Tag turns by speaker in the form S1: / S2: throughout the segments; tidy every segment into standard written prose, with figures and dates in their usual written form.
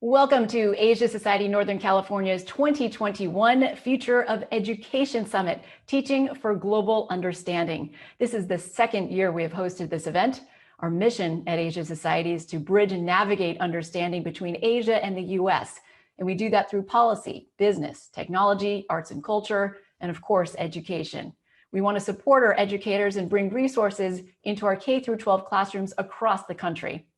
S1: Welcome to Asia Society Northern California's 2021 Future of Education Summit, Teaching for Global Understanding. This is the second year we have hosted this event. Our mission at Asia Society is to bridge and navigate understanding between Asia and the US. And we do that through policy, business, technology, arts and culture, and of course, education. We want to support our educators and bring resources into our K-12 classrooms across the country.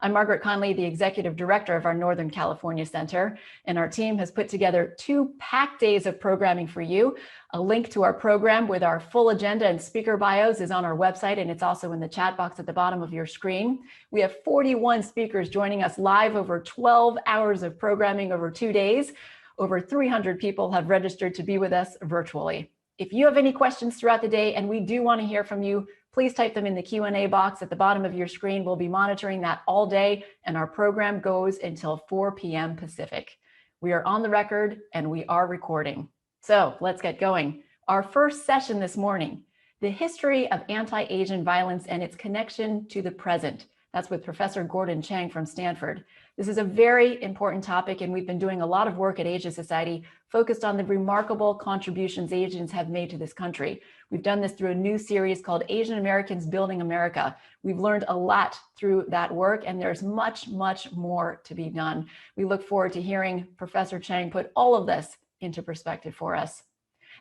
S1: I'm Margaret Conley, the Executive Director of our Northern California Center, and our team has put together 2 packed days of programming for you. A link to our program with our full agenda and speaker bios is on our website, and it's also in the chat box at the bottom of your screen. We have 41 speakers joining us live over 12 hours of programming over 2 days. Over 300 people have registered to be with us virtually. If you have any questions throughout the day, and we do want to hear from you, please type them in the Q&A box at the bottom of your screen. We'll be monitoring that all day, and our program goes until 4 p.m. Pacific. We are on the record and we are recording. So let's get going. Our first session this morning, the history of anti-Asian violence and its connection to the present. That's with Professor Gordon Chang from Stanford. This is a very important topic, and we've been doing a lot of work at Asia Society focused on the remarkable contributions Asians have made to this country. We've done this through a new series called Asian Americans Building America. We've learned a lot through that work, and there's much, much more to be done. We look forward to hearing Professor Chang put all of this into perspective for us.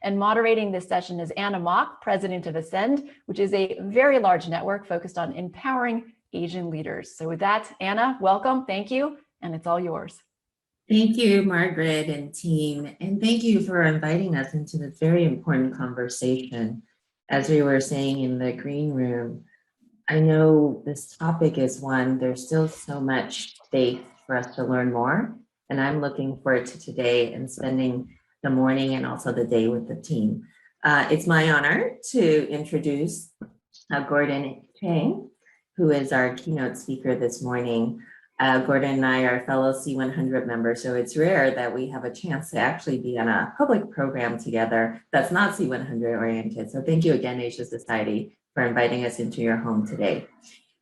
S1: And moderating this session is Anna Mok, president of Ascend, which is a very large network focused on empowering Asian leaders. So with that, Anna, welcome, thank you, and it's all yours.
S2: Thank you, Margaret and team, and thank you for inviting us into this very important conversation. As we were saying in the green room, I know this topic is one, there's still so much space for us to learn more, and I'm looking forward to today and spending the morning and also the day with the team. It's my honor to introduce Gordon Chang, who is our keynote speaker this morning. Gordon and I are fellow C100 members, so it's rare that we have a chance to actually be on a public program together that's not C100 oriented. So thank you again, Asia Society, for inviting us into your home today.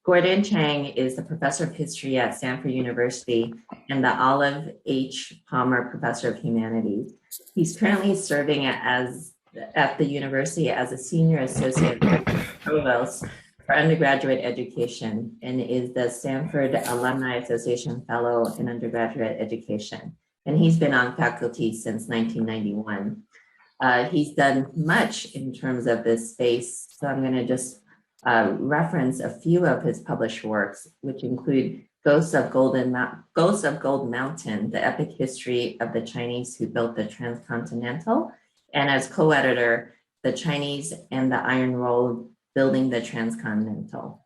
S2: Gordon Chang is the professor of history at Stanford University and the Olive H. Palmer Professor of Humanities. He's currently serving at the university as a senior associate provost for undergraduate education and is the Stanford Alumni Association Fellow in Undergraduate Education. And he's been on faculty since 1991. He's done much in terms of this space, so I'm going to just reference a few of his published works, which include Ghosts of Gold Mountain, the epic history of the Chinese who built the transcontinental, and as co-editor, The Chinese and the Iron Road, Building the Transcontinental.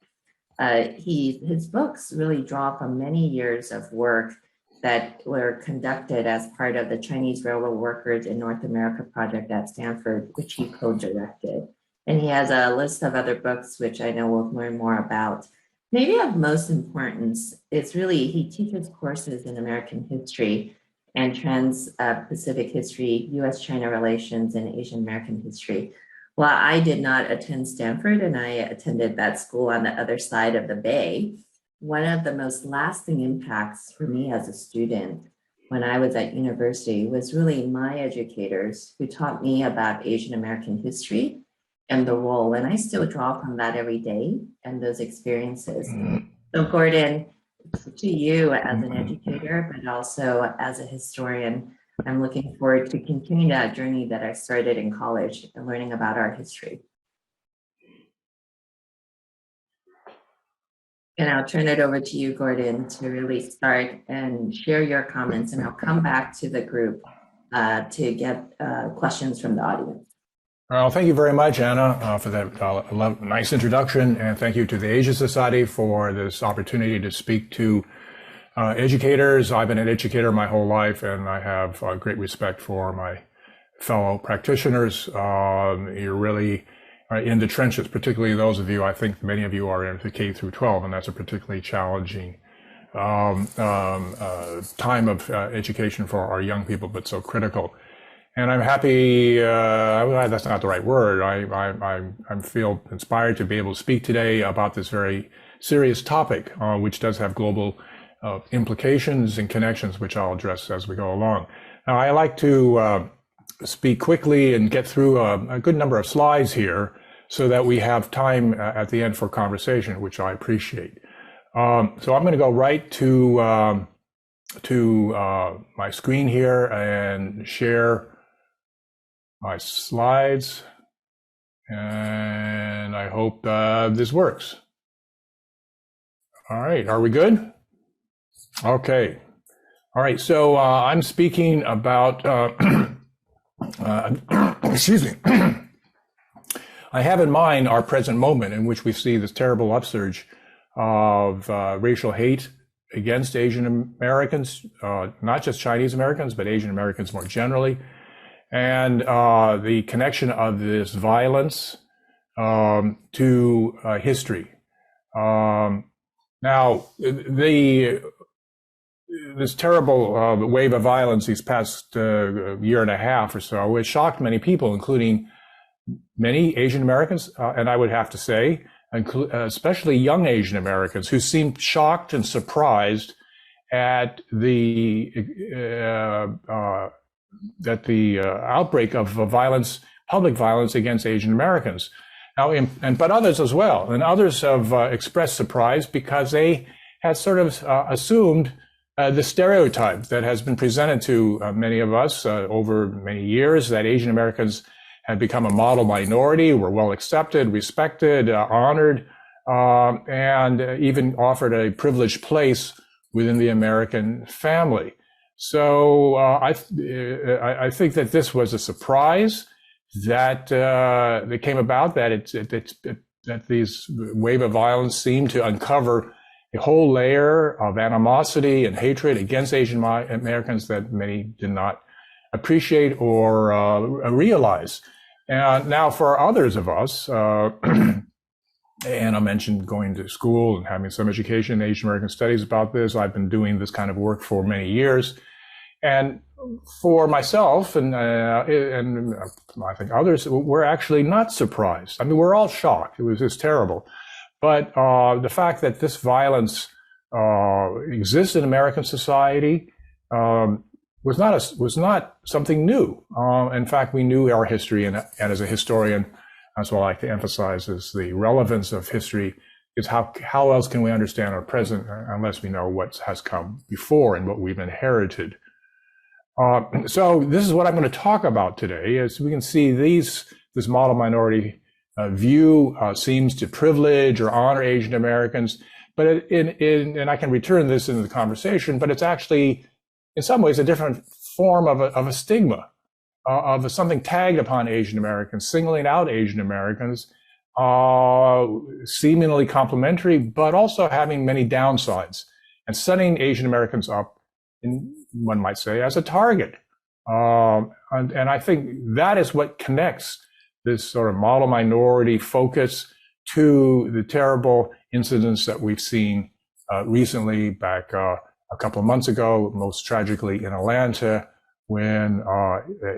S2: His books really draw from many years of work that were conducted as part of the Chinese Railroad Workers in North America project at Stanford, which he co-directed. And he has a list of other books, which I know we'll learn more about. Maybe of most importance is really, he teaches courses in American history and trans-Pacific history, US-China relations, and Asian American history. While I did not attend Stanford and I attended that school on the other side of the bay, one of the most lasting impacts for me as a student when I was at university was really my educators who taught me about Asian American history and the role, and I still draw from that every day and those experiences. So Gordon, to you as an educator, but also as a historian, I'm looking forward to continuing that journey that I started in college and learning about our history. And I'll turn it over to you, Gordon, to really start and share your comments, and I'll come back to the group to get questions from the audience.
S3: Well, thank you very much, Anna, for that nice introduction, and thank you to the Asia Society for this opportunity to speak to educators. I've been an educator my whole life, and I have great respect for my fellow practitioners. You're really in the trenches, particularly those of you, I think many of you are in the K through 12, and that's a particularly challenging time of education for our young people, but so critical. And I'm happy, that's not the right word, I feel inspired to be able to speak today about this very serious topic, which does have global implications and connections, which I'll address as we go along. Now, I like to speak quickly and get through a good number of slides here so that we have time at the end for conversation, which I appreciate. So I'm going to go right to my screen here and share my slides. And I hope this works. All right, are we good? Okay. All right, so I'm speaking about, excuse me. I have in mind our present moment in which we see this terrible upsurge of racial hate against Asian Americans, not just Chinese Americans, but Asian Americans more generally, and the connection of this violence to history. Now, this terrible wave of violence these past year and a half or so, it shocked many people, including many Asian Americans, and I would have to say, especially young Asian Americans, who seemed shocked and surprised at the outbreak of violence, public violence against Asian Americans. Now, but others as well, and others have expressed surprise because they had sort of assumed the stereotype that has been presented to many of us over many years, that Asian Americans had become a model minority, were well accepted, respected, honored, and even offered a privileged place within the American family. So I think that this was a surprise that came about, that these wave of violence seemed to uncover a whole layer of animosity and hatred against Asian Americans that many did not appreciate or realize. And now for others of us, Anna mentioned going to school and having some education in Asian American studies about this. I've been doing this kind of work for many years. And for myself and I think others, we're actually not surprised. I mean, we're all shocked. It was just terrible. But the fact that this violence exists in American society was not something new. In fact, we knew our history, and as a historian, that's what I like to emphasize, is the relevance of history is how else can we understand our present unless we know what has come before and what we've inherited. So this is what I'm going to talk about today. As we can see, this model minority view seems to privilege or honor Asian Americans, but and I can return this into the conversation, but it's actually in some ways a different form of a stigma, of something tagged upon Asian Americans, singling out Asian Americans, seemingly complimentary, but also having many downsides, and setting Asian Americans up, one might say, as a target. And I think that is what connects this sort of model minority focus to the terrible incidents that we've seen recently, back a couple of months ago, most tragically in Atlanta, when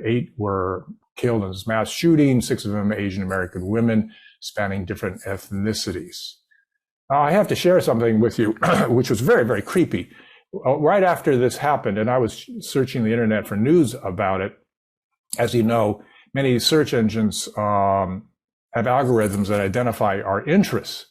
S3: 8 were killed in this mass shooting, 6 of them Asian American women spanning different ethnicities. I have to share something with you, which was very, very creepy. Right after this happened, and I was searching the internet for news about it, as you know, many search engines have algorithms that identify our interests.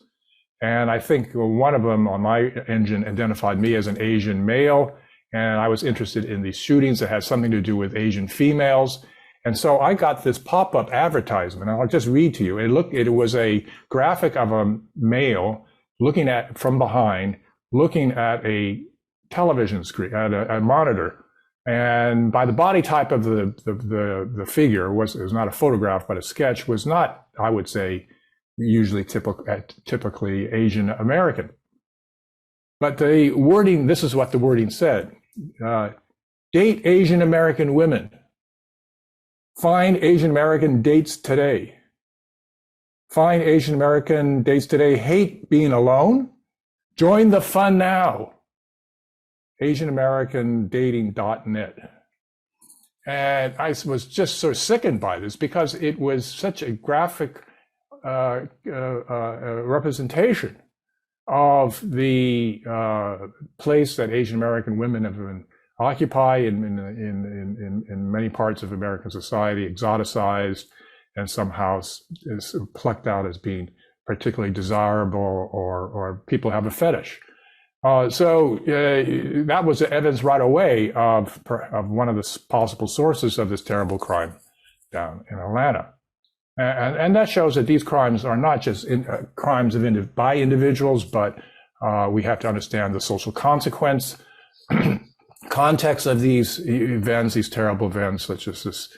S3: And I think one of them on my engine identified me as an Asian male, and I was interested in these shootings that had something to do with Asian females. And so I got this pop-up advertisement, and I'll just read to you. It was a graphic of a male looking at, from behind, looking at a television screen, at a monitor. And by the body type of the figure, it was not a photograph, but a sketch, was not, I would say, usually typically Asian American. But the wording, this is what the wording said. Date Asian American women. Find Asian American dates today. Find Asian American dates today. Hate being alone. Join the fun now. AsianAmericanDating.net. And I was just so sickened by this because it was such a graphic representation of the place that Asian American women have been occupy in many parts of American society, exoticized, and somehow is plucked out as being particularly desirable, or people have a fetish. So that was evidence right away of one of the possible sources of this terrible crime down in Atlanta. And that shows that these crimes are not just crimes by individuals, but we have to understand the social consequence, context of these events, these terrible events, such as this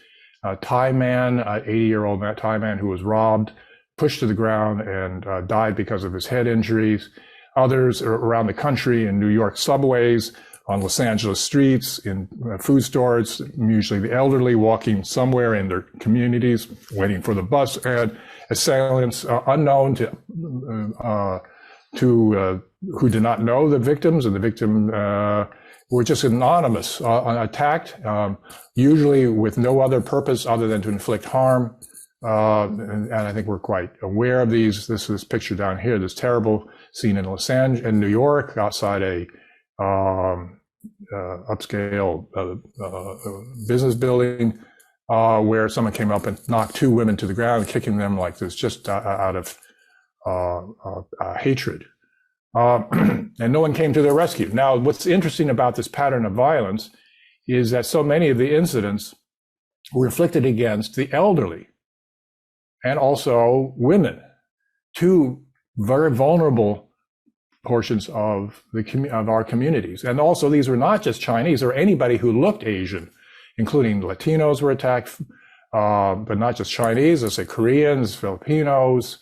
S3: Thai man, 80-year-old Thai man who was robbed, pushed to the ground, and died because of his head injuries. Others around the country, in New York subways, on Los Angeles streets, in food stores, usually the elderly walking somewhere in their communities, waiting for the bus, and assailants unknown to who did not know the victims, and the victim were just anonymous, attacked, usually with no other purpose other than to inflict harm. And I think we're quite aware of these. This picture down here, this terrible scene in New York, outside a upscale business building, where someone came up and knocked two women to the ground, kicking them like this, just out of hatred. And no one came to their rescue. Now, what's interesting about this pattern of violence is that so many of the incidents were inflicted against the elderly and also women, two very vulnerable portions of our communities. And also, these were not just Chinese or anybody who looked Asian, including Latinos were attacked, but not just Chinese, let's say Koreans, Filipinos,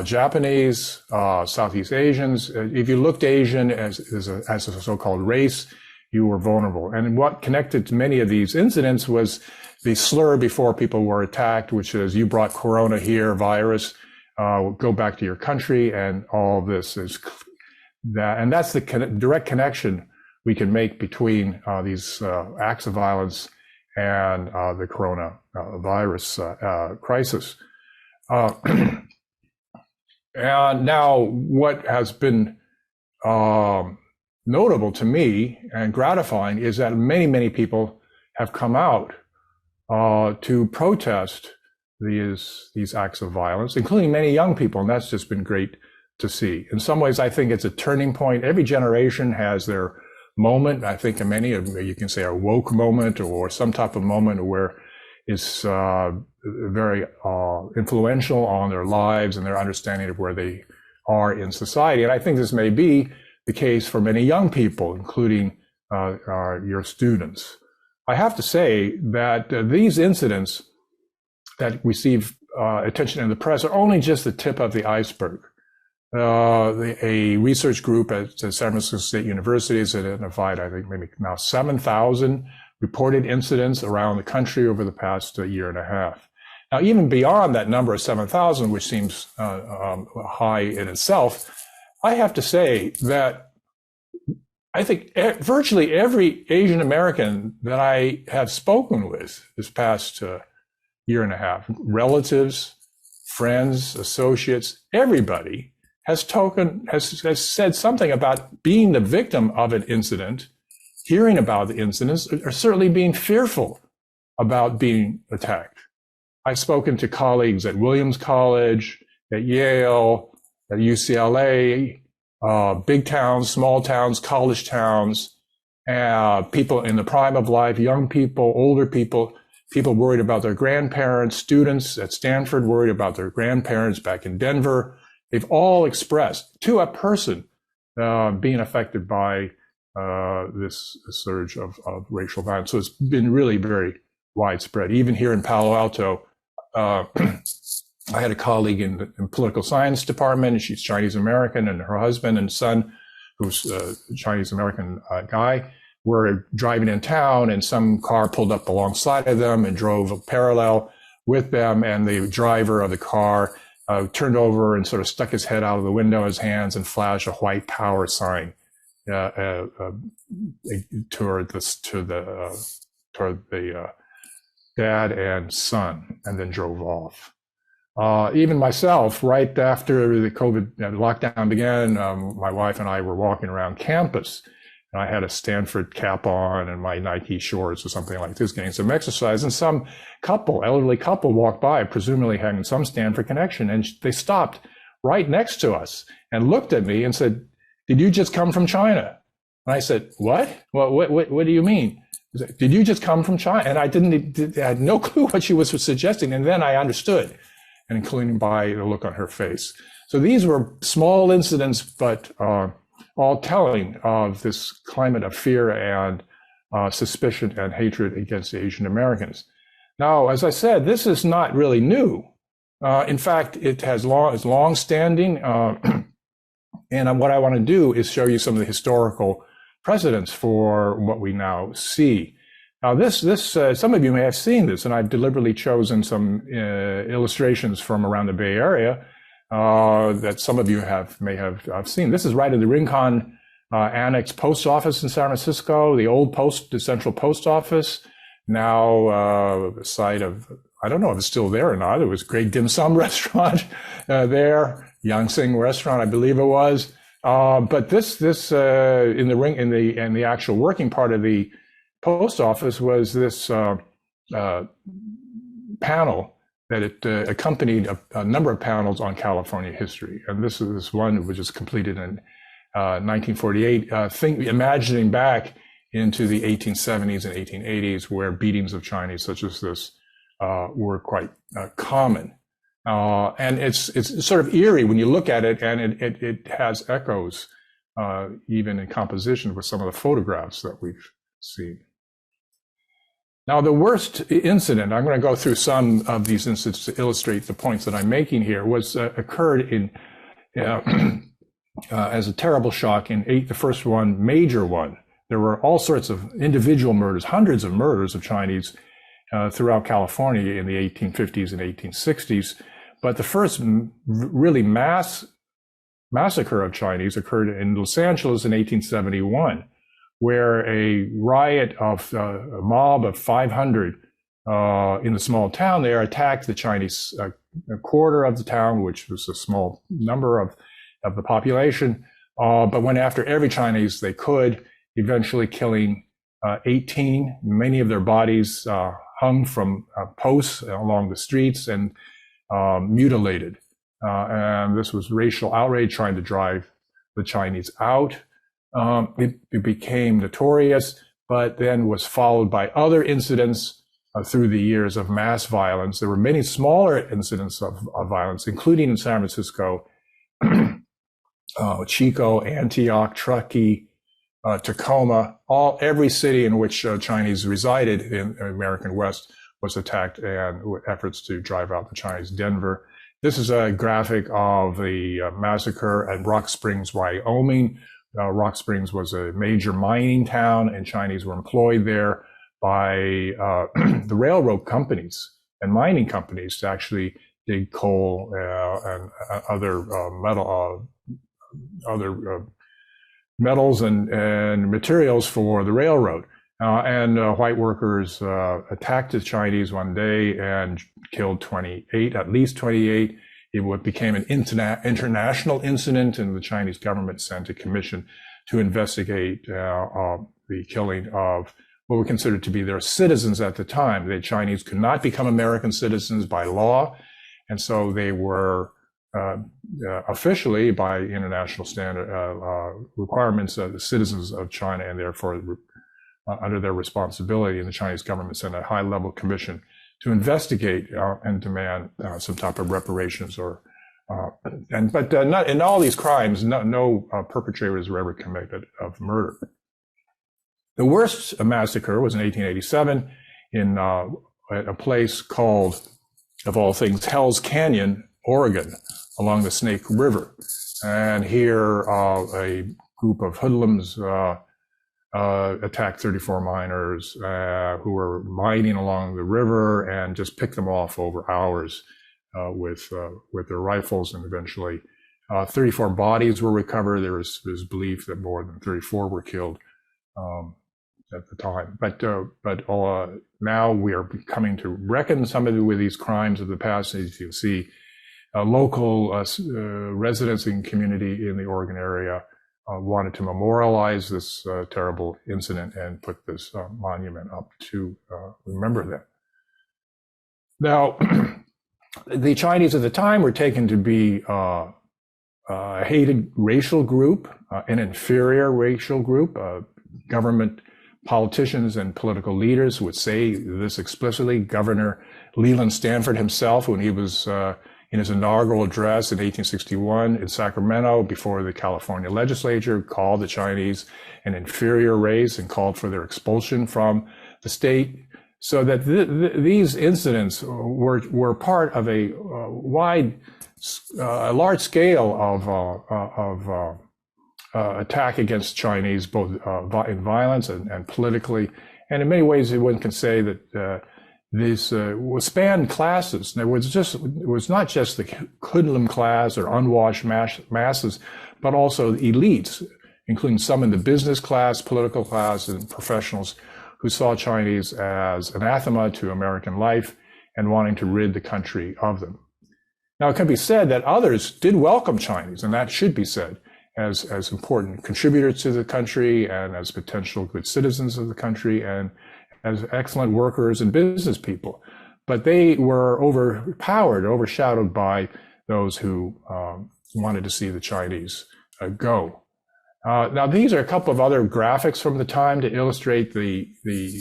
S3: Japanese, Southeast Asians. If you looked Asian as a so-called race, you were vulnerable. And what connected to many of these incidents was the slur before people were attacked, which is, you brought corona here, virus, go back to your country, and all of this is that. And that's the direct connection we can make between these acts of violence and the corona virus crisis. And now what has been notable to me and gratifying is that many, many people have come out to protest these acts of violence, including many young people, and that's just been great to see. In some ways, I think it's a turning point. Every generation has their moment. I think in many of them, you can say a woke moment or some type of moment where it's very influential on their lives and their understanding of where they are in society. And I think this may be the case for many young people, including your students. I have to say that these incidents that receive attention in the press are only just the tip of the iceberg. A research group at San Francisco State University has identified, I think, maybe now 7,000 reported incidents around the country over the past year and a half. Now, even beyond that number of 7,000, which seems high in itself, I have to say that I think virtually every Asian American that I have spoken with this past year and a half, relatives, friends, associates, everybody has said something about being the victim of an incident, hearing about the incidents, or certainly being fearful about being attacked. I've spoken to colleagues at Williams College, at Yale, at UCLA, big towns, small towns, college towns, people in the prime of life, young people, older people, people worried about their grandparents, students at Stanford worried about their grandparents back in Denver. They've all expressed to a person being affected by this surge of racial violence. So it's been really very widespread. Even here in Palo Alto, I had a colleague in the political science department. She's Chinese American, and her husband and son, who's a Chinese American guy, were driving in town, and some car pulled up alongside of them and drove parallel with them. And the driver of the car turned over and sort of stuck his head out of the window in his hands and flashed a white power sign toward the dad and son, and then drove off. Even myself, right after the COVID lockdown began, my wife and I were walking around campus, and I had a Stanford cap on and my Nike shorts or something like this, getting some exercise. And some elderly couple walked by, presumably having some Stanford connection, and they stopped right next to us and looked at me and said, "Did you just come from China?" And I said, "What? What do you mean?" Said, "Did you just come from China?" And I had no clue what she was suggesting. And then I understood, and including by the look on her face. So these were small incidents, but all telling of this climate of fear and suspicion and hatred against Asian Americans. Now, as I said, this is not really new. In fact, it is long-standing. And what I want to do is show you some of the historical precedents for what we now see. Now, some of you may have seen this, and I've deliberately chosen some illustrations from around the Bay Area that some of you may have seen. This is right at the Rincon Annex Post Office in San Francisco, the Central Post Office, now the site of, I don't know if it's still there or not. There was a great dim sum restaurant there, Yangsing restaurant, I believe it was. But this in the actual working part of the post office was this panel that it accompanied a number of panels on California history. And this is one which was completed in 1948, imagining back into the 1870s and 1880s, where beatings of Chinese such as this were quite common. And it's sort of eerie when you look at it, and it has echoes even in composition with some of the photographs that we've seen. Now, the worst incident, I'm going to go through some of these incidents to illustrate the points that I'm making here, was occurred in as a terrible shock in the first one, major one. There were all sorts of individual murders, hundreds of murders of Chinese throughout California in the 1850s and 1860s. But the first really mass massacre of Chinese occurred in Los Angeles in 1871, where a riot of a mob of 500 in the small town there attacked the Chinese quarter of the town, which was a small number of the population, but went after every Chinese they could, eventually killing 18. Many of their bodies hung from posts along the streets and mutilated. And this was racial outrage trying to drive the Chinese out. It became notorious, but then was followed by other incidents through the years of mass violence. There were many smaller incidents of violence, including in San Francisco, Chico, Antioch, Truckee, Tacoma, every city in which Chinese resided in the American West was attacked, and efforts to drive out the Chinese. Denver. This is a graphic of the massacre at Rock Springs, Wyoming. Rock Springs was a major mining town, and Chinese were employed there by the railroad companies and mining companies to actually dig coal and other metals and materials for the railroad. And white workers attacked the Chinese one day and killed at least 28. It became an international incident, and the Chinese government sent a commission to investigate the killing of what were considered to be their citizens at the time. The Chinese could not become American citizens by law, and so they were officially, by international standard requirements, the citizens of China, and therefore under their responsibility. And the Chinese government sent a high-level commission to investigate and demand some type of reparations, but not in all these crimes. No perpetrators were ever convicted of murder. The worst massacre was in 1887 in a place called, of all things, Hell's Canyon, Oregon, along the Snake River. And here a group of hoodlums attacked 34 miners who were mining along the river, and just picked them off over hours with their rifles. And eventually 34 bodies were recovered. There was belief that more than 34 were killed at the time. But now we are coming to reckon some of with these crimes of the past. As you can see, local residents and community in the Oregon area wanted to memorialize this terrible incident and put this monument up to remember them. Now, the Chinese at the time were taken to be a hated racial group, an inferior racial group. Government politicians and political leaders would say this explicitly. Governor Leland Stanford himself, when he was in his inaugural address in 1861 in Sacramento before the California legislature, called the Chinese an inferior race and called for their expulsion from the state. So that these incidents were part of a large scale of attack against Chinese, both in violence and politically. And in many ways, one can say that this spanned classes. It was not just the hoodlum class or unwashed masses, but also the elites, including some in the business class, political class, and professionals who saw Chinese as anathema to American life and wanting to rid the country of them. Now, it can be said that others did welcome Chinese, and that should be said, as important contributors to the country and as potential good citizens of the country and as excellent workers and business people. But they were overshadowed by those who wanted to see the Chinese go. Now, these are a couple of other graphics from the time to illustrate the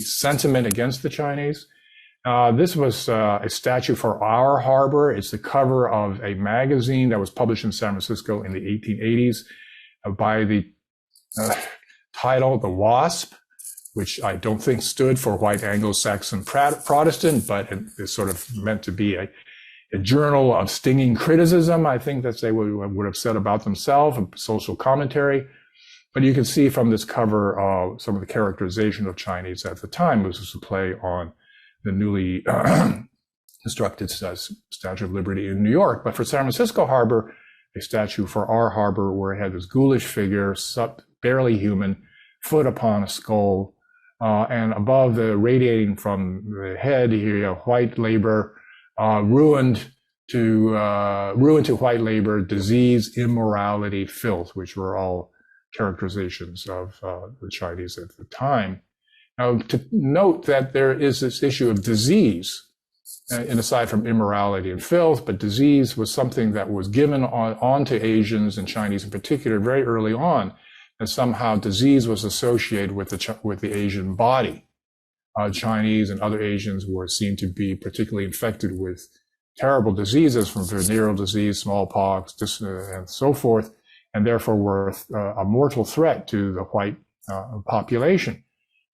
S3: sentiment against the Chinese. This was a statue for our harbor. It's the cover of a magazine that was published in San Francisco in the 1880s by the title, The Wasp, which I don't think stood for White Anglo-Saxon Protestant, but it's sort of meant to be a journal of stinging criticism, I think that they would have said about themselves, a social commentary. But you can see from this cover some of the characterization of Chinese at the time. This was a play on the newly constructed Statue of Liberty in New York. But for San Francisco Harbor, a statue for our harbor where it had this ghoulish figure, barely human, foot upon a skull, and above radiating from the head, here you have white labor, ruined to white labor, disease, immorality, filth, which were all characterizations of the Chinese at the time. Now, to note that there is this issue of disease, and aside from immorality and filth, but disease was something that was given on to Asians and Chinese in particular very early on, and somehow disease was associated with the Asian body. Chinese and other Asians were seen to be particularly infected with terrible diseases from venereal disease, smallpox, and so forth, and therefore were a mortal threat to the white population.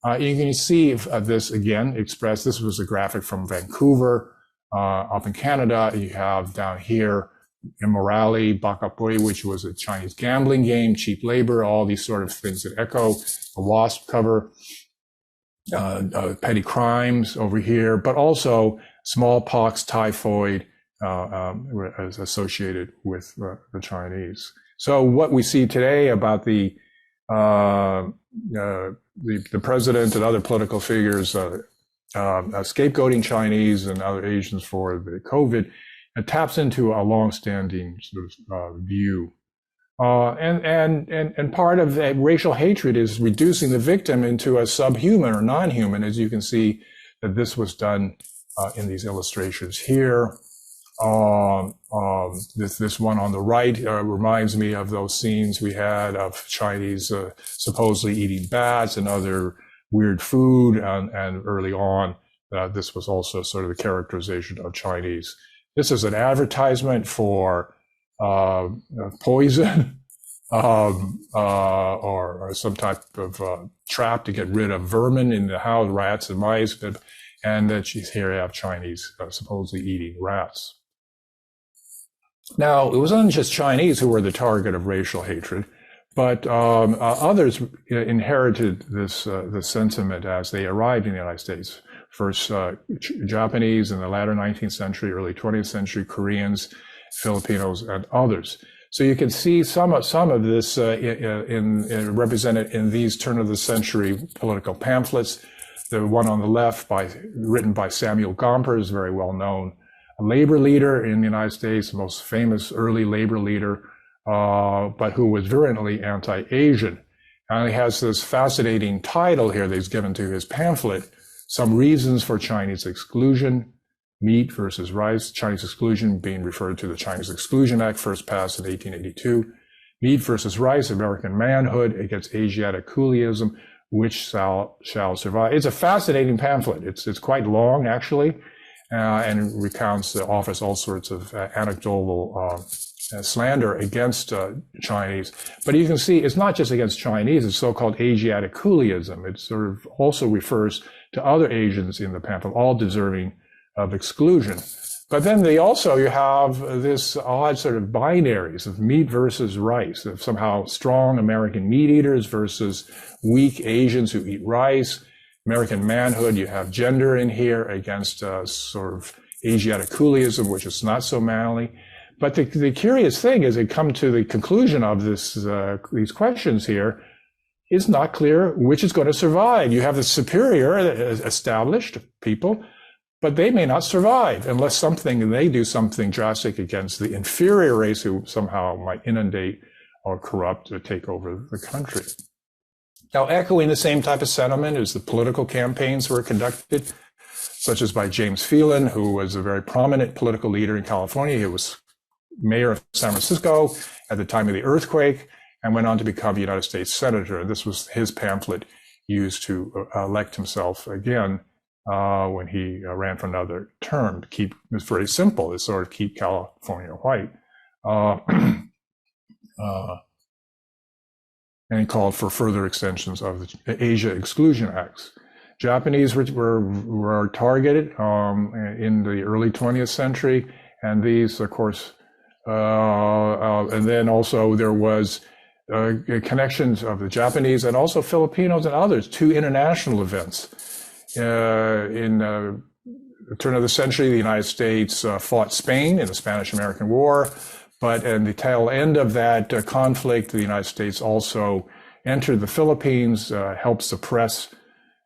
S3: You can see this again expressed. This was a graphic from Vancouver, up in Canada. You have down here immorality, bakapui, which was a Chinese gambling game, cheap labor, all these sort of things that echo a WASP cover, petty crimes over here, but also smallpox, typhoid, as associated with the Chinese. So what we see today about the president and other political figures scapegoating Chinese and other Asians for the COVID, it taps into a long-standing sort of view. And part of that racial hatred is reducing the victim into a subhuman or non-human, as you can see that this was done in these illustrations here. This one on the right reminds me of those scenes we had of Chinese supposedly eating bats and other weird food, and early on, this was also sort of the characterization of Chinese. This is an advertisement for poison or some type of trap to get rid of vermin in the house, rats and mice, and that here you have Chinese supposedly eating rats. Now, it wasn't just Chinese who were the target of racial hatred, but others inherited this sentiment as they arrived in the United States. First, Japanese in the latter 19th century, early 20th century, Koreans, Filipinos, and others. So you can see some of this represented in these turn of the century political pamphlets. The one on the left, written by Samuel Gomper, is very well known. a labor leader in the United States, the most famous early labor leader, but who was virulently anti-Asian. And he has this fascinating title here that he's given to his pamphlet, Some Reasons for Chinese Exclusion, Meat versus Rice, Chinese exclusion being referred to the Chinese Exclusion Act, first passed in 1882. Meat versus Rice, American Manhood Against Asiatic Coolieism, Which shall survive. It's a fascinating pamphlet. It's quite long, actually, and offers all sorts of anecdotal slander against Chinese. But you can see it's not just against Chinese, it's so-called Asiatic Coolieism. It sort of also refers to other Asians in the pamphlet, all deserving of exclusion. But then you have this odd sort of binaries of meat versus rice, of somehow strong American meat eaters versus weak Asians who eat rice. American manhood, you have gender in here against sort of Asiatic Coolieism, which is not so manly. But the curious thing is, they come to the conclusion of these questions here, it's not clear which is going to survive. You have the superior established people, but they may not survive unless they do something drastic against the inferior race who somehow might inundate or corrupt or take over the country. Now, echoing the same type of sentiment as the political campaigns were conducted, such as by James Phelan, who was a very prominent political leader in California. He was mayor of San Francisco at the time of the earthquake and went on to become a United States senator. This was his pamphlet used to elect himself again when he ran for another term. It's very simple. It's sort of keep California white. And he called for further extensions of the Asia Exclusion Acts. Japanese were targeted in the early 20th century, and these, of course, and then also there was connections of the Japanese and also Filipinos and others to international events. In the turn of the century, the United States fought Spain in the Spanish-American War, but in the tail end of that conflict, the United States also entered the Philippines, helped suppress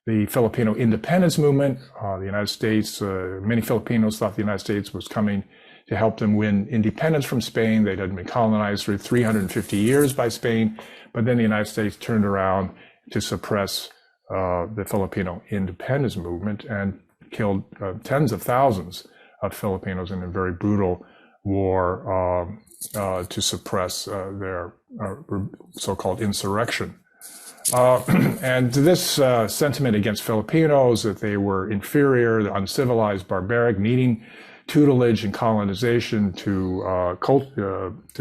S3: the Filipino independence movement. The United States, many Filipinos thought the United States was coming to help them win independence from Spain. They had been colonized for 350 years by Spain, but then the United States turned around to suppress the Filipino independence movement and killed tens of thousands of Filipinos in a very brutal war to suppress their so-called insurrection. And this sentiment against Filipinos, that they were inferior, uncivilized, barbaric, needing tutelage and colonization to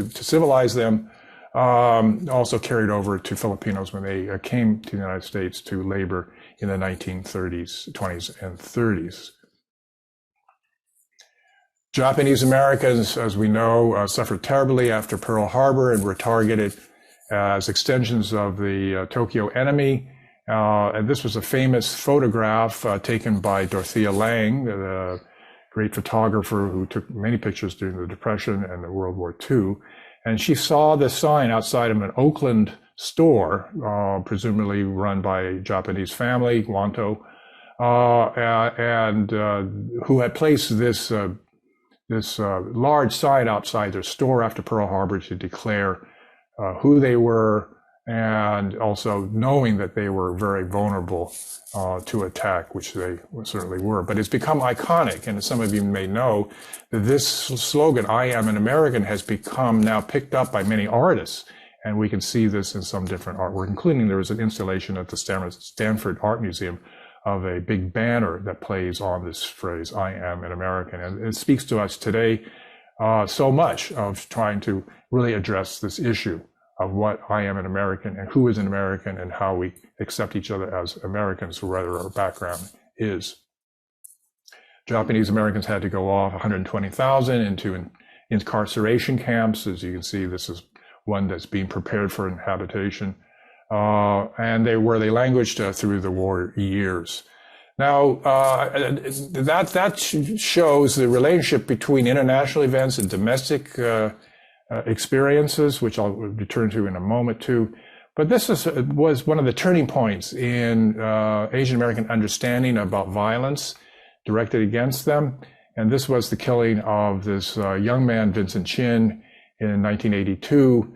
S3: civilize them, also carried over to Filipinos when they came to the United States to labor in the 1930s, 20s, and 30s. Japanese Americans, as we know, suffered terribly after Pearl Harbor and were targeted as extensions of the Tokyo enemy. And this was a famous photograph taken by Dorothea Lange, the great photographer who took many pictures during the Depression and the World War II. And she saw this sign outside of an Oakland store, presumably run by a Japanese family, Guanto, and who had placed this large sign outside their store after Pearl Harbor to declare who they were, and also knowing that they were very vulnerable to attack, which they certainly were. But it's become iconic, and as some of you may know, that this slogan, "I am an American," has become now picked up by many artists, and we can see this in some different artwork, including there was an installation at the Stanford Art Museum of a big banner that plays on this phrase, "I am an American." And it speaks to us today so much of trying to really address this issue of what I am an American and who is an American and how we accept each other as Americans, whatever our background is. Japanese Americans had to go off 120,000 into incarceration camps. As you can see, this is one that's being prepared for inhabitation. And they languished through the war years. Now, that shows the relationship between international events and domestic experiences, which I'll return to in a moment too. But this was one of the turning points in Asian American understanding about violence directed against them. And this was the killing of this young man, Vincent Chin, in 1982,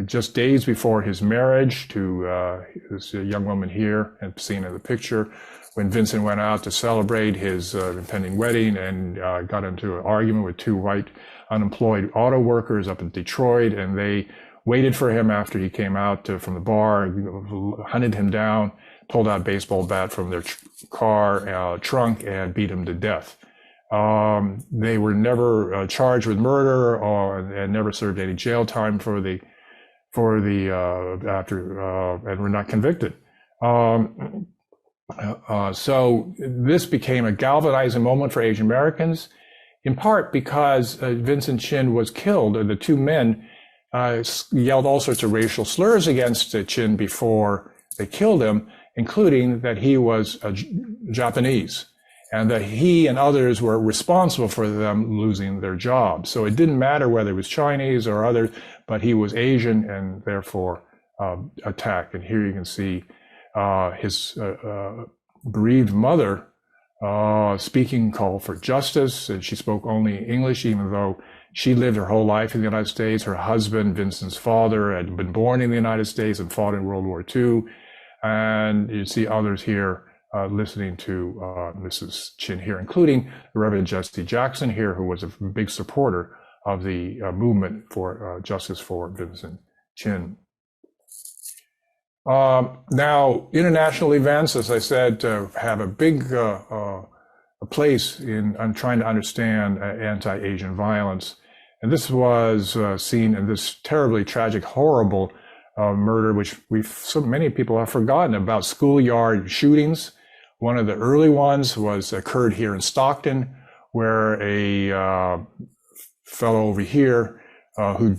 S3: just days before his marriage to this young woman here, and seen in the picture, when Vincent went out to celebrate his impending wedding and got into an argument with two white unemployed auto workers up in Detroit, and they waited for him after he came out from the bar, hunted him down, pulled out a baseball bat from their car trunk, and beat him to death. They were never charged with murder and never served any jail time and were not convicted. So this became a galvanizing moment for Asian Americans, in part because Vincent Chin was killed. The two men yelled all sorts of racial slurs against Chin before they killed him, including that he was Japanese, and that he and others were responsible for them losing their jobs. So it didn't matter whether it was Chinese or others, but he was Asian and therefore attacked. And here you can see his bereaved mother speaking call for justice, and she spoke only English, even though she lived her whole life in the United States. Her husband, Vincent's father, had been born in the United States and fought in World War II. And you see others here listening to Mrs. Chin here, including Reverend Jesse Jackson here, who was a big supporter of the movement for justice for Vincent Chin. Now, international events, as I said, have a big a place in trying to understand anti-Asian violence. And this was seen in this terribly tragic, horrible murder, which so many people have forgotten about, schoolyard shootings. One of the early ones occurred here in Stockton, where a fellow over here who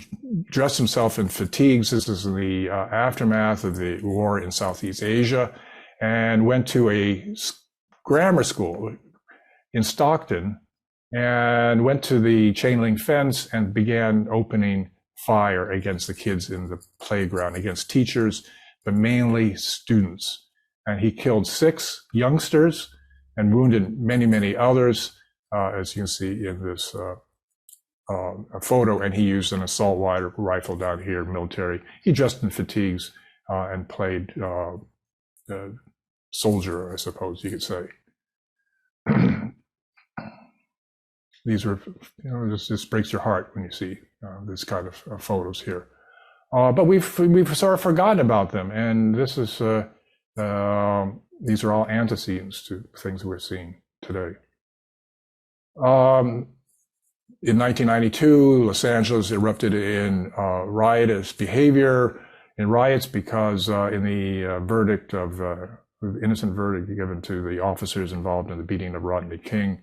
S3: dressed himself in fatigues. This is in the aftermath of the war in Southeast Asia, and went to a grammar school in Stockton and went to the chain link fence and began opening fire against the kids in the playground, against teachers, but mainly students. And he killed 6 youngsters and wounded many, many others, as you can see in this photo. And he used an assault rifle down here, military. He dressed in fatigues and played soldier, I suppose you could say. These were, this breaks your heart when you see this kind of photos here. But we've sort of forgotten about them, and this is these are all antecedents to things we're seeing today. In 1992, Los Angeles erupted in riotous behavior, in riots, because in the verdict of innocent verdict given to the officers involved in the beating of Rodney King.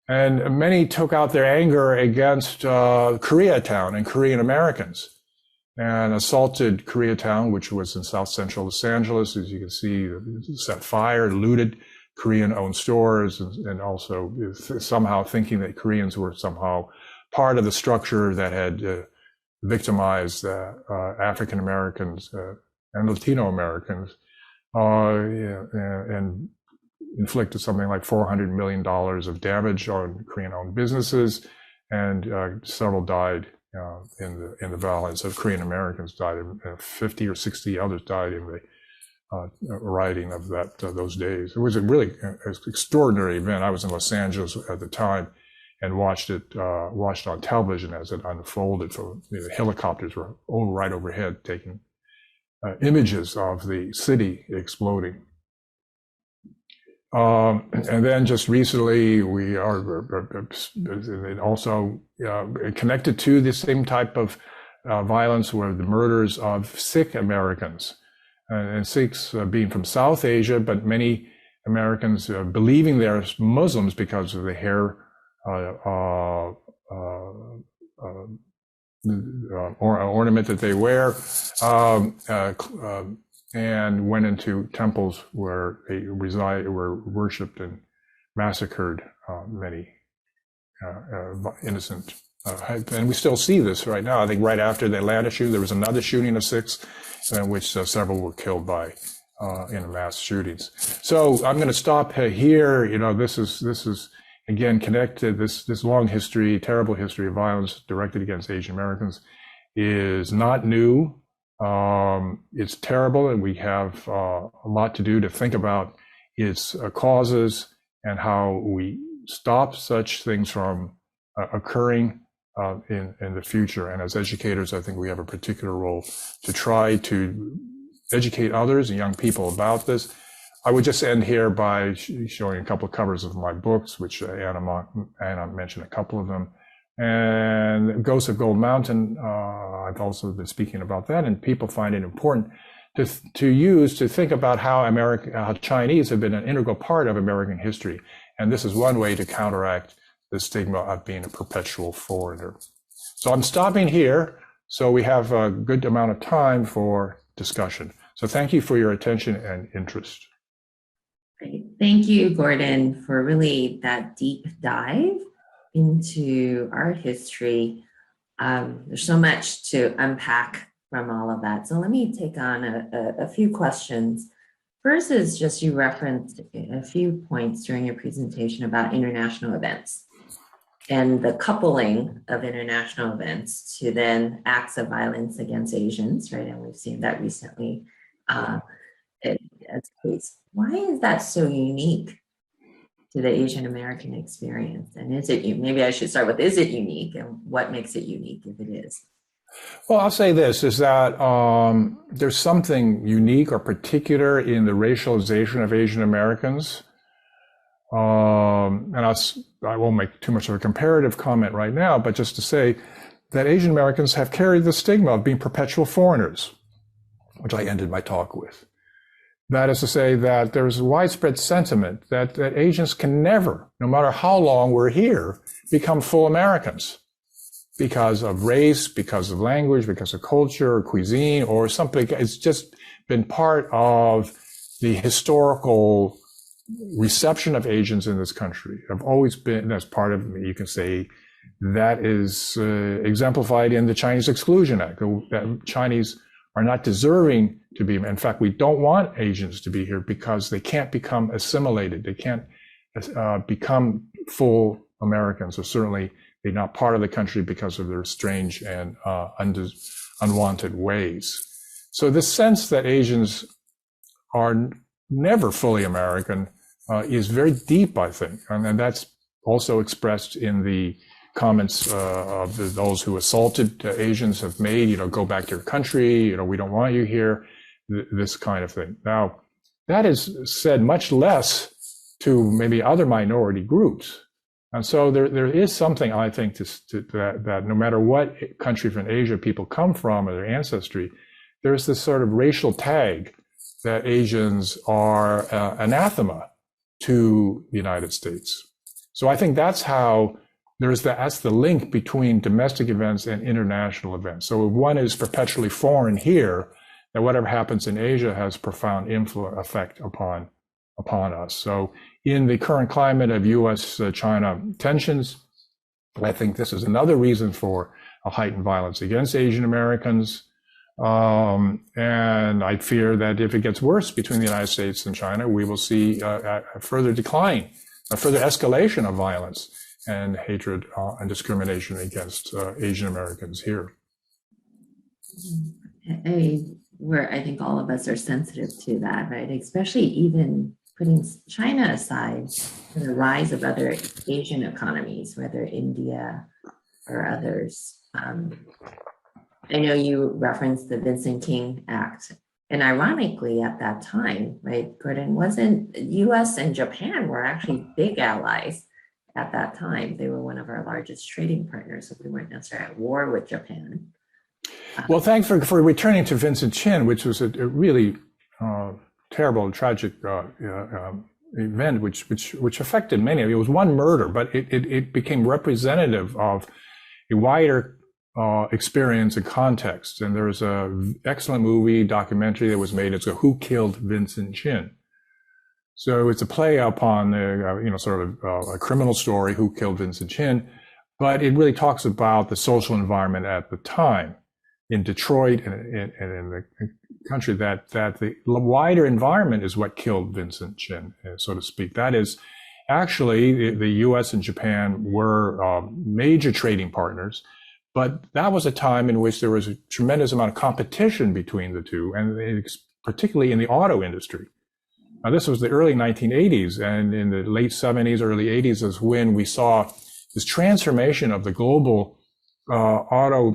S3: And many took out their anger against Koreatown and Korean Americans, and assaulted Koreatown, which was in south central Los Angeles. As you can see, set fire, looted Korean-owned stores, and also somehow thinking that Koreans were somehow part of the structure that had victimized African Americans and Latino Americans, and inflicted something like $400 million of damage on Korean-owned businesses, and several died in the violence. Of Korean Americans died, 50 or 60 others died in the rioting of those days. It was a really extraordinary event. I was in Los Angeles at the time and watched on television as it unfolded. The helicopters were right overhead taking images of the city exploding. And then just recently, we are also connected to the same type of violence, were the murders of Sikh Americans, and Sikhs being from South Asia, but many Americans believing they're Muslims because of the hair ornament that they wear, and went into temples where they were worshipped and massacred many innocent. And we still see this right now. I think right after the Atlanta shooting, there was another shooting of Sikhs, in which several were killed in mass shootings. So I'm going to stop here. This is again, connect to this long history, terrible history of violence directed against Asian Americans is not new. It's terrible, and we have a lot to do to think about its causes and how we stop such things from occurring in the future. And as educators, I think we have a particular role to try to educate others and young people about this. I would just end here by showing a couple of covers of my books, which Anna mentioned a couple of them. And Ghosts of Gold Mountain, I've also been speaking about that, and people find it important to use to think about how Chinese have been an integral part of American history. And this is one way to counteract the stigma of being a perpetual foreigner. So I'm stopping here, so we have a good amount of time for discussion. So thank you for your attention and interest.
S2: Great. Thank you, Gordon, for really that deep dive into our history. There's so much to unpack from all of that. So let me take on a few questions. First is just you referenced a few points during your presentation about international events and the coupling of international events to then acts of violence against Asians, right? And we've seen that recently as a case. Why is that so unique to the Asian American experience? And is it, maybe I should start with, is it unique, and what makes it unique if it is?
S3: Well, I'll say this, is that there's something unique or particular in the racialization of Asian Americans. And I won't make too much of a comparative comment right now, but just to say that Asian Americans have carried the stigma of being perpetual foreigners, which I ended my talk with. That is to say that there's a widespread sentiment that Asians can never, no matter how long we're here, become full Americans because of race, because of language, because of culture or cuisine or something. It's just been part of the historical reception of Asians in this country. Have always been, as part of, you can say, that is exemplified in the Chinese Exclusion Act, that Chinese are not deserving to be. In fact, we don't want Asians to be here because they can't become assimilated. They can't become full Americans, or certainly they're not part of the country because of their strange and unwanted ways. So this sense that Asians are never fully American is very deep, I think. And that's also expressed in the comments of those who assaulted Asians have made, go back to your country, we don't want you here, this kind of thing. Now, that is said much less to maybe other minority groups. And so there is something, I think, that no matter what country from Asia people come from or their ancestry, there's this sort of racial tag that Asians are anathema to the United States. So I think that's how that's the link between domestic events and international events. So if one is perpetually foreign here, that whatever happens in Asia has profound effect upon us. So in the current climate of U.S.-China tensions, I think this is another reason for a heightened violence against Asian Americans. And I fear that if it gets worse between the United States and China, we will see a further decline, a further escalation of violence and hatred and discrimination against Asian Americans here.
S2: I think all of us are sensitive to that, right? Especially even putting China aside, the rise of other Asian economies, whether India or others. I know you referenced the Vincent Chin Act, and ironically at that time, right, Gordon, wasn't US and Japan were actually big allies at that time. They were one of our largest trading partners, so we weren't necessarily at war with Japan.
S3: Well, thanks for returning to Vincent Chin, which was a really terrible and tragic event, which affected many. It was one murder, but it became representative of a wider experience and context. And there's an excellent documentary that was made. It's Who Killed Vincent Chin? So it's a play upon sort of a criminal story, Who Killed Vincent Chin? But it really talks about the social environment at the time in Detroit and in the country, that the wider environment is what killed Vincent Chin, so to speak. That is Actually, the US and Japan were major trading partners, but that was a time in which there was a tremendous amount of competition between the two, and particularly in the auto industry. Now, this was the early 1980s, and in the late 70s, early 80s is when we saw this transformation of the global auto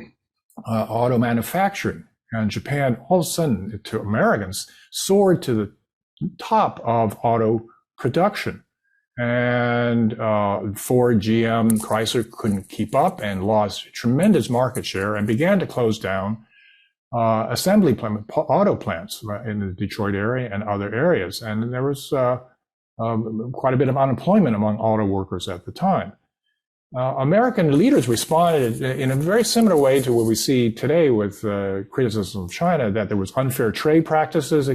S3: manufacturing. And Japan, all of a sudden, to Americans, soared to the top of auto production. And Ford, GM, Chrysler couldn't keep up and lost tremendous market share and began to close down assembly auto plants in the Detroit area and other areas. And there was quite a bit of unemployment among auto workers at the time. American leaders responded in a very similar way to what we see today with criticism of China, that there was unfair trade practices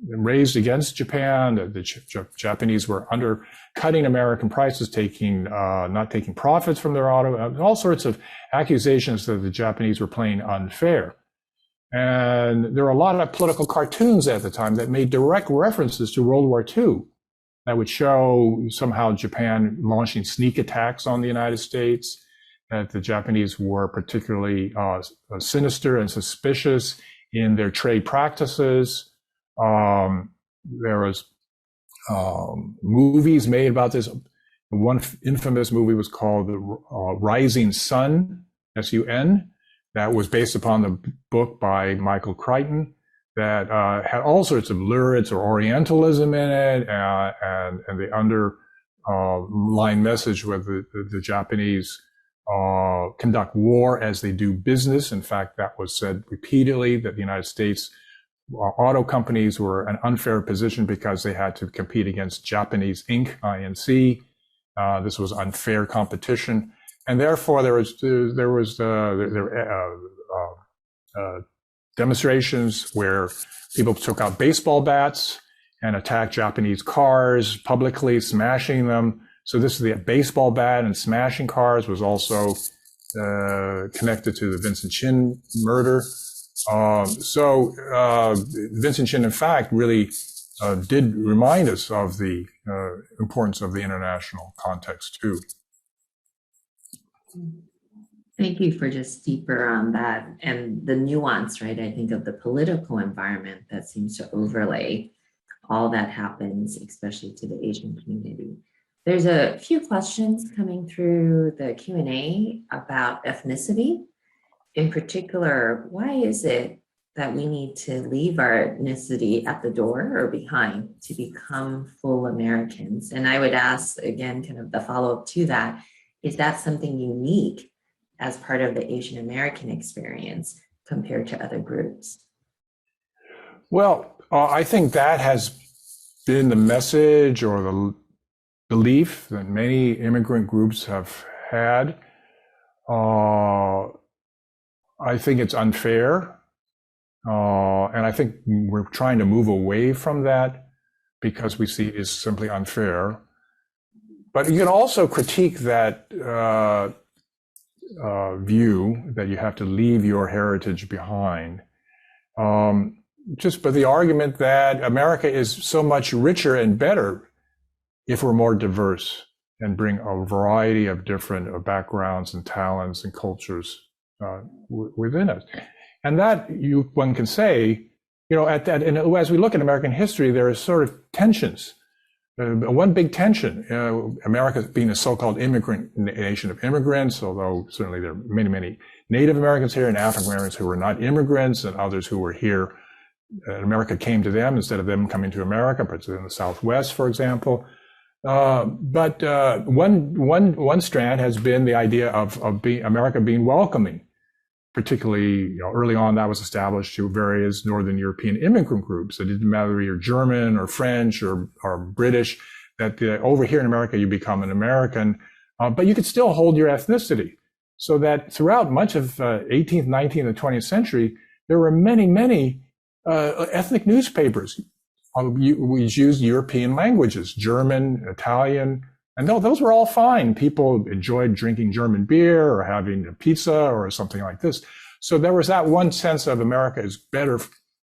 S3: raised against Japan, that the Japanese were undercutting American prices, not taking profits from their auto, all sorts of accusations that the Japanese were playing unfair. And there were a lot of political cartoons at the time that made direct references to World War II that would show somehow Japan launching sneak attacks on the United States, that the Japanese were particularly sinister and suspicious in their trade practices. There was movies made about this. One infamous movie was called The Rising Sun, S-U-N, that was based upon the book by Michael Crichton, that had all sorts of lyrics or Orientalism in it, and the underlying message was the Japanese conduct war as they do business. In fact, that was said repeatedly, that the United States auto companies were in an unfair position because they had to compete against Japanese Inc., INC. This was unfair competition, and therefore there was demonstrations where people took out baseball bats and attacked Japanese cars publicly, smashing them. So this is the baseball bat and smashing cars was also connected to the Vincent Chin murder. Vincent Chin, in fact, really did remind us of the importance of the international context too.
S2: Thank you for just deeper on that and the nuance, right? I think of the political environment that seems to overlay all that happens, especially to the Asian community. There's a few questions coming through the Q&A about ethnicity. In particular, why is it that we need to leave our ethnicity at the door or behind to become full Americans? And I would ask, again, kind of the follow-up to that, is that something unique as part of the Asian American experience compared to other groups?
S3: Well, I think that has been the message or the belief that many immigrant groups have had. I think it's unfair. And I think we're trying to move away from that because we see it as simply unfair. But you can also critique that view that you have to leave your heritage behind. Just by the argument that America is so much richer and better if we're more diverse and bring a variety of different backgrounds and talents and cultures within us. And that one can say, and as we look at American history, there are sort of tensions. One big tension, America being a so-called immigrant nation of immigrants, although certainly there are many, many Native Americans here and African Americans who were not immigrants and others who were here. America came to them instead of them coming to America, particularly in the Southwest, for example. But one strand has been the idea of America being welcoming. Particularly, early on, that was established to various Northern European immigrant groups. It didn't matter if you're German or French or British, that over here in America, you become an American, but you could still hold your ethnicity. So that throughout much of 18th, 19th, and 20th century, there were many, many ethnic newspapers. We used European languages, German, Italian, and those were all fine. People enjoyed drinking German beer or having a pizza or something like this. So there was that one sense of America is better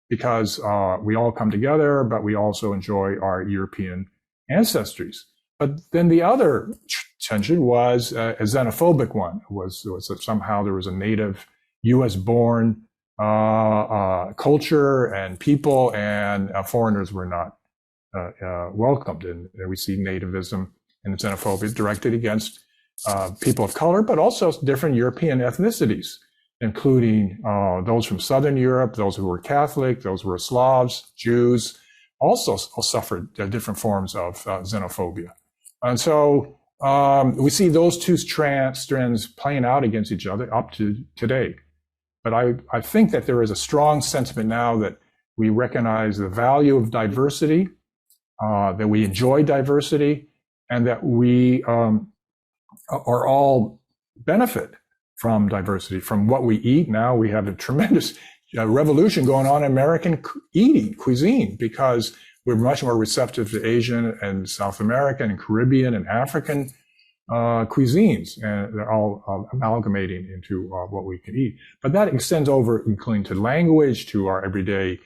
S3: because we all come together, but we also enjoy our European ancestries. But then the other tension was a xenophobic one, was that somehow there was a native US-born culture and people, and foreigners were not welcomed. And we see nativism and xenophobia directed against people of color, but also different European ethnicities, including those from Southern Europe, those who were Catholic, those who were Slavs, Jews, also suffered different forms of xenophobia. And so we see those two strands playing out against each other up to today. But I think that there is a strong sentiment now that we recognize the value of diversity, that we enjoy diversity, and that we are all benefit from diversity, from what we eat. Now we have a tremendous revolution going on in American eating, cuisine, because we're much more receptive to Asian and South American and Caribbean and African cuisines, and they're all amalgamating into what we can eat. But that extends over, including to language, to our everyday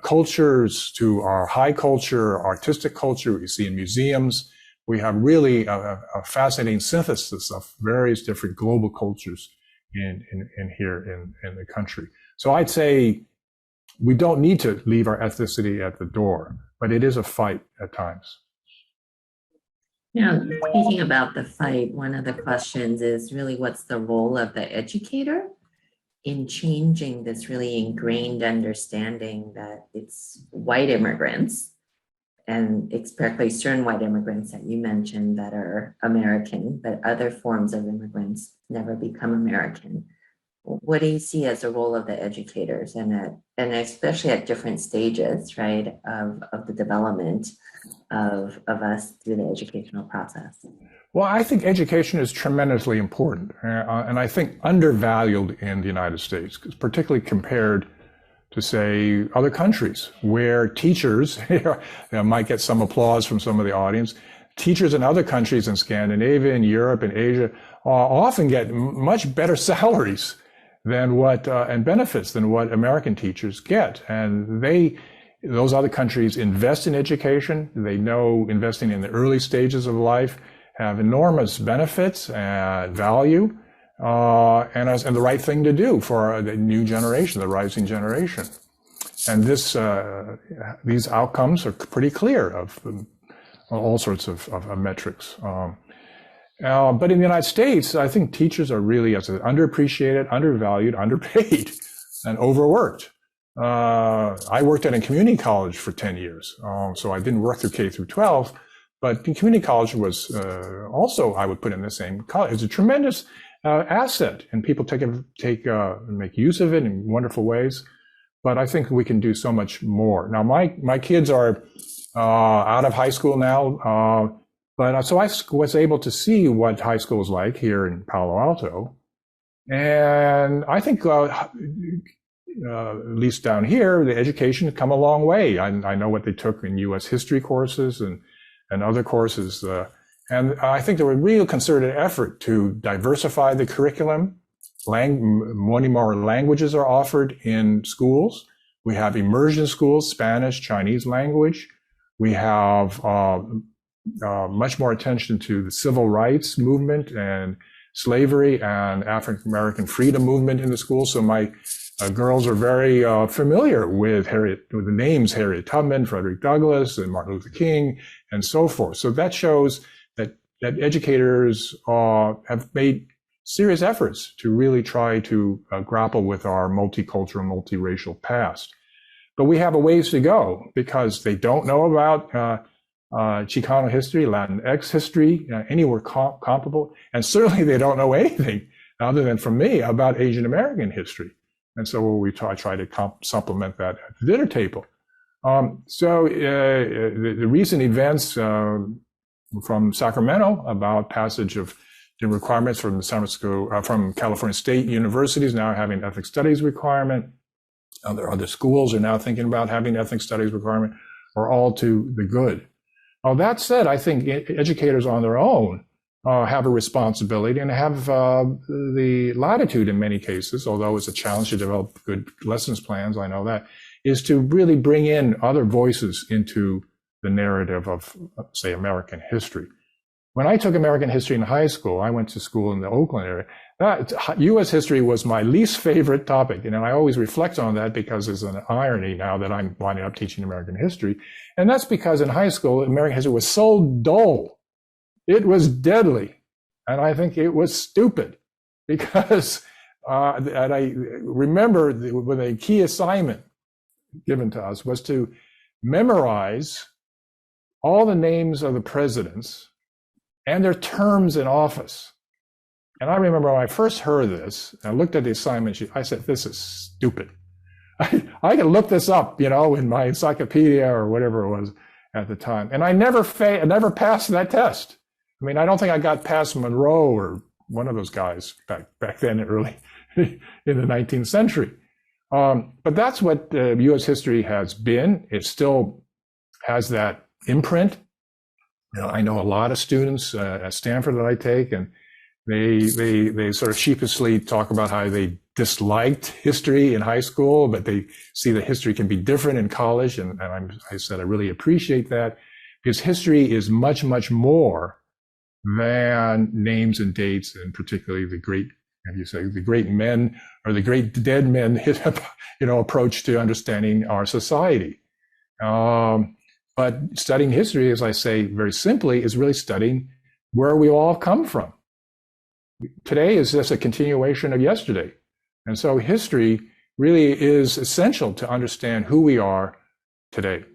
S3: cultures, to our high culture, artistic culture we see in museums. We have really a fascinating synthesis of various different global cultures in here in the country. So I'd say we don't need to leave our ethnicity at the door, but it is a fight at times.
S2: You know, speaking about the fight, one of the questions is really what's the role of the educator in changing this really ingrained understanding that it's white immigrants, and especially certain white immigrants that you mentioned that are American, but other forms of immigrants never become American. What do you see as the role of the educators, and especially at different stages, right, of the development of us through the educational process?
S3: Well, I think education is tremendously important, and I think undervalued in the United States, particularly compared to, say, other countries where teachers might get some applause from some of the audience. Teachers in other countries in Scandinavia and Europe and Asia often get much better salaries than and benefits than what American teachers get. And those other countries invest in education. They know investing in the early stages of life have enormous benefits and value, and the right thing to do for the new generation, the rising generation. And these outcomes are pretty clear of all sorts of metrics. But in the United States, I think teachers are really, as I said, underappreciated, undervalued, underpaid, and overworked. I worked at a community college for 10 years, so I didn't work through K through 12, but the community college was also, I would put in the same college. It's a tremendous asset, and people make use of it in wonderful ways. But I think we can do so much more. Now, my kids are out of high school now, but so I was able to see what high school is like here in Palo Alto, and I think at least down here, the education has come a long way. I know what they took in U.S. history courses and other courses, and I think there was a real concerted effort to diversify the curriculum. Many more languages are offered in schools. We have immersion schools, Spanish, Chinese language. We have much more attention to the civil rights movement and slavery and African American freedom movement in the school. So my girls are very familiar with the names Harriet Tubman, Frederick Douglass, and Martin Luther King, and so forth. So that shows that educators have made serious efforts to really try to grapple with our multicultural, multiracial past. But we have a ways to go because they don't know about Chicano history, Latinx history, anywhere comparable. And certainly they don't know anything other than from me about Asian American history. And so we try to supplement that at the dinner table. So the recent events from Sacramento about passage of the requirements from from California State universities now having ethnic studies requirement. Other schools are now thinking about having ethnic studies requirement, are all to the good. That said, I think educators on their own have a responsibility and have the latitude in many cases, although it's a challenge to develop good lessons plans, I know that, is to really bring in other voices into the narrative of, say, American history. When I took American history in high school, I went to school in the Oakland area. U.S. history was my least favorite topic. And I always reflect on that because there's an irony now that I'm winding up teaching American history. And that's because in high school, American history was so dull. It was deadly. And I think it was stupid because and I remember when a key assignment given to us was to memorize all the names of the presidents and their terms in office. And I remember when I first heard this, I looked at the assignment sheet, I said, this is stupid. I can look this up, in my encyclopedia or whatever it was at the time. And I never passed that test. I mean, I don't think I got past Monroe or one of those guys back then early in the 19th century. But that's what U.S. history has been. It still has that imprint. I know a lot of students at Stanford that I take, and they sort of sheepishly talk about how they disliked history in high school, but they see that history can be different in college. And I said I really appreciate that, because history is much, much more than names and dates, and particularly the great, as you say, the great men or the great dead men, approach to understanding our society. But studying history, as I say very simply, is really studying where we all come from. Today is just a continuation of yesterday. And so history really is essential to understand who we are today.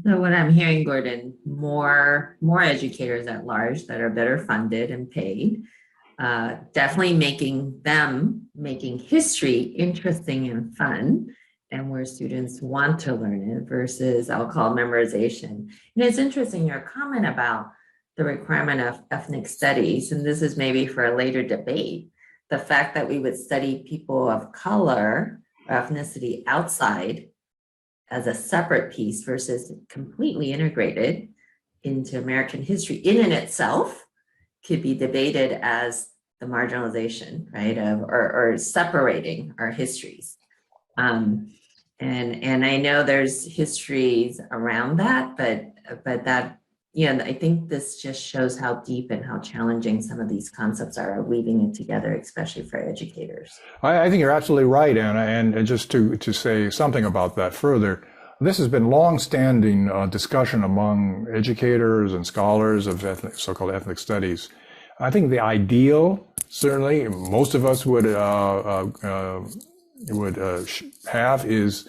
S2: So what I'm hearing, Gordon, more educators at large that are better funded and paid, definitely making history interesting and fun, and where students want to learn it versus I'll call memorization. And it's interesting, your comment about the requirement of ethnic studies, and this is maybe for a later debate, the fact that we would study people of color or ethnicity outside as a separate piece versus completely integrated into American history in and itself could be debated as the marginalization, right, or separating our histories. And I know there's histories around that, but that, I think this just shows how deep and how challenging some of these concepts are, weaving it together, especially for educators.
S3: I think you're absolutely right, Anna. And just to say something about that further, this has been long-standing discussion among educators and scholars of so-called ethnic studies. I think the ideal, certainly, most of us would have is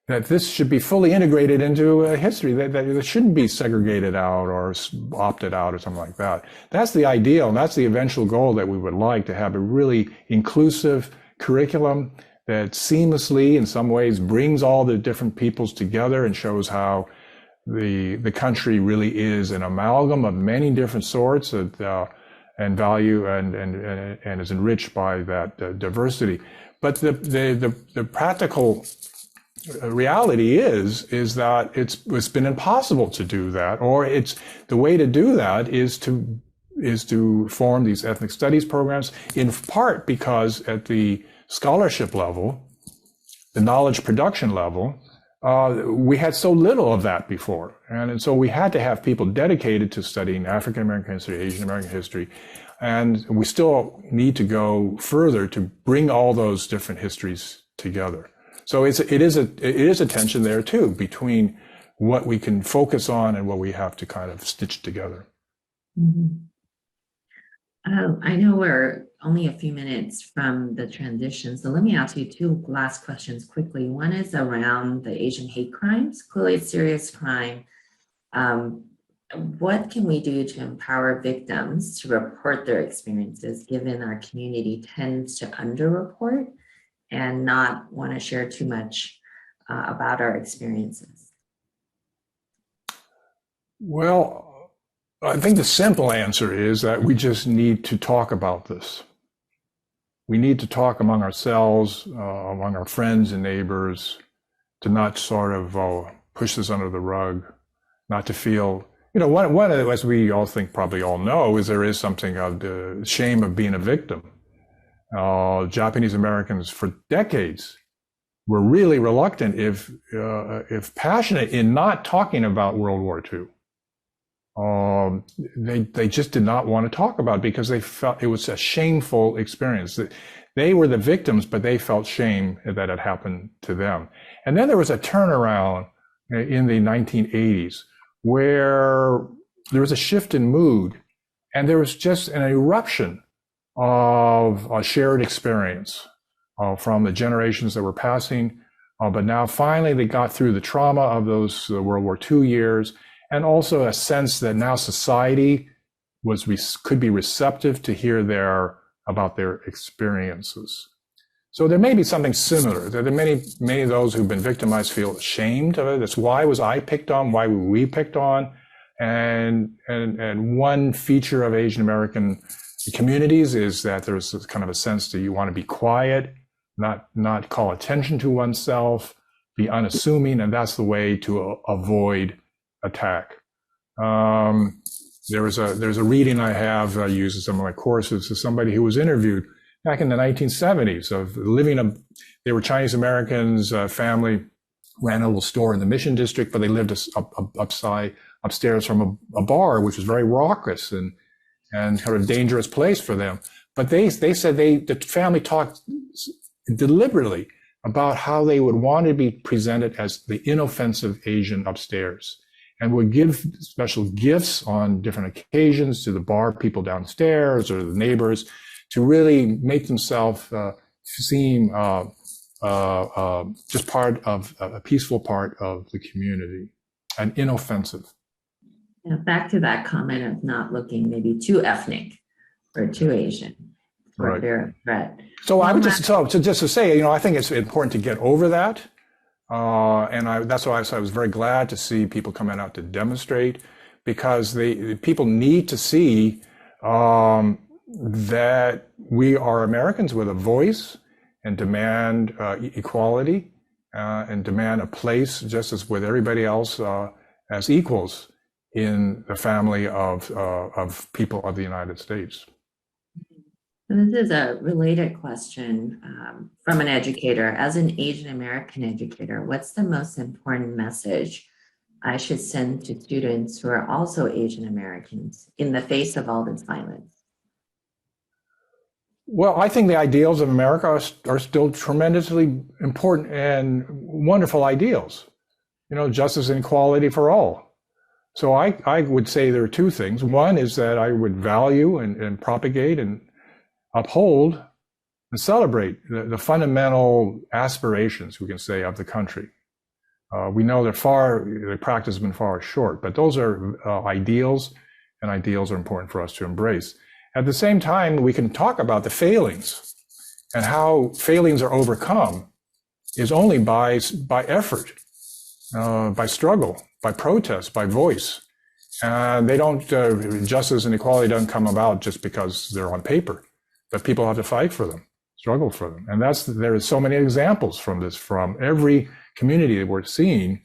S3: that this should be fully integrated into history, that it shouldn't be segregated out or opted out or something like that. That's the ideal, and that's the eventual goal that we would like, to have a really inclusive curriculum that seamlessly, in some ways, brings all the different peoples together and shows how the country really is an amalgam of many different sorts and value and is enriched by that diversity. But the practical reality is that it's been impossible to do that, or the way to do that is to form these ethnic studies programs, in part because at the scholarship level, the knowledge production level, we had so little of that before. And so we had to have people dedicated to studying African American history, Asian American history, and we still need to go further to bring all those different histories together. So it is a tension there too, between what we can focus on and what we have to kind of stitch together.
S2: Mm-hmm. I know we're only a few minutes from the transition, so let me ask you two last questions quickly. One is around the Asian hate crimes. Clearly a serious crime. What can we do to empower victims to report their experiences, given our community tends to underreport and not want to share too much about our experiences?
S3: Well, I think the simple answer is that we just need to talk about this. We need to talk among ourselves, among our friends and neighbors, to not sort of push this under the rug, not to feel, one of the, as we all think, probably all know, is there is something of the shame of being a victim. Japanese Americans for decades were really reluctant, if passionate, in not talking about World War II. They just did not want to talk about it because they felt it was a shameful experience. They were the victims, but they felt shame that it happened to them. And then there was a turnaround in the 1980s where there was a shift in mood, and there was just an eruption of a shared experience from the generations that were passing. But now finally they got through the trauma of those World War II years, and also a sense that now society could be receptive to hear about their experiences. So there may be something similar. There are many of those who've been victimized feel ashamed of it. That's why was I picked on? Why were we picked on? And one feature of Asian American communities is that there's kind of a sense that you want to be quiet, not call attention to oneself, be unassuming, and that's the way to avoid attack. There's a reading I have I use in some of my courses to somebody who was interviewed back in the 1970s of they were Chinese Americans, family ran a little store in the Mission District, but they lived upstairs from a bar, which was very raucous and kind of a dangerous place for them. But they said the family talked deliberately about how they would want to be presented as the inoffensive Asian upstairs, and would give special gifts on different occasions to the bar people downstairs or the neighbors to really make themselves seem just part of a peaceful part of the community and inoffensive.
S2: Now, back to that comment of not looking maybe too ethnic or too Asian for fear of threat.
S3: So I would just to say, I think it's important to get over that. That's why I was very glad to see people coming out to demonstrate, because people need to see that we are Americans with a voice and demand equality and demand a place just as with everybody else as equals in the family of people of the United States.
S2: This is a related question from an educator. As an Asian American educator, what's the most important message I should send to students who are also Asian Americans in the face of all this violence?
S3: Well, I think the ideals of America are still tremendously important and wonderful ideals. Justice and equality for all. So I would say there are two things. One is that I would value and propagate and uphold and celebrate the fundamental aspirations, we can say, of the country. We know the practice has been far short, but those are ideals, and ideals are important for us to embrace. At the same time, we can talk about the failings, and how failings are overcome is only by effort, by struggle, by protest, by voice. And justice and equality don't come about just because they're on paper, but people have to fight for them, struggle for them. And there are so many examples from every community that we're seeing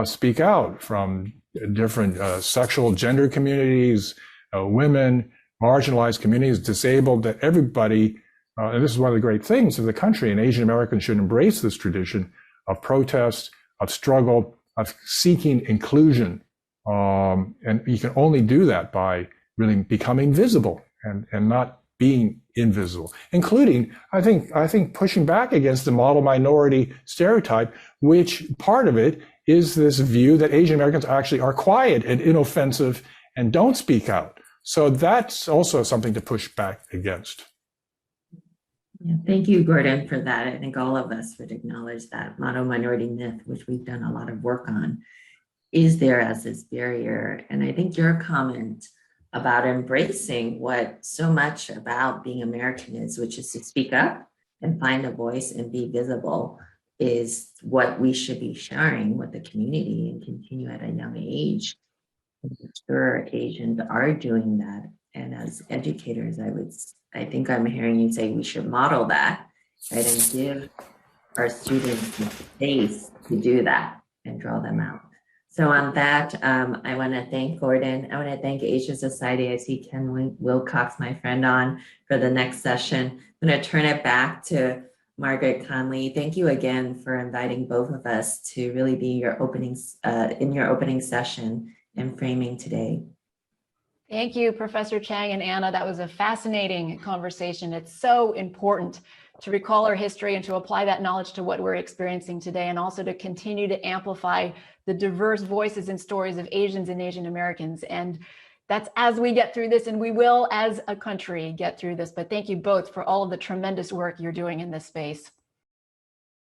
S3: speak out, from different sexual gender communities, women, marginalized communities, disabled, that everybody, and this is one of the great things of the country, and Asian Americans should embrace this tradition of protest, of struggle, of seeking inclusion. And you can only do that by really becoming visible and not being invisible, including, I think pushing back against the model minority stereotype, which part of it is this view that Asian Americans actually are quiet and inoffensive and don't speak out. So that's also something to push back against.
S2: Yeah, thank you, Gordon, for that. I think all of us would acknowledge that model minority myth, which we've done a lot of work on, is there as this barrier. And I think your comment about embracing what so much about being American is, which is to speak up and find a voice and be visible, is what we should be sharing with the community and continue at a young age. I'm sure Asians are doing that. And as educators, I think I'm hearing you say we should model that, right? And give our students the space to do that and draw them out. So on that, I want to thank Gordon. I want to thank Asian Society. I see Ken Wilcox, my friend, on for the next session. I'm going to turn it back to Margaret Conley. Thank you again for inviting both of us to really be your in your opening session and framing today.
S1: Thank you, Professor Chang and Anna. That was a fascinating conversation. It's so important to recall our history and to apply that knowledge to what we're experiencing today, and also to continue to amplify the diverse voices and stories of Asians and Asian Americans. And that's as we get through this, and we will as a country get through this. But thank you both for all of the tremendous work you're doing in this space.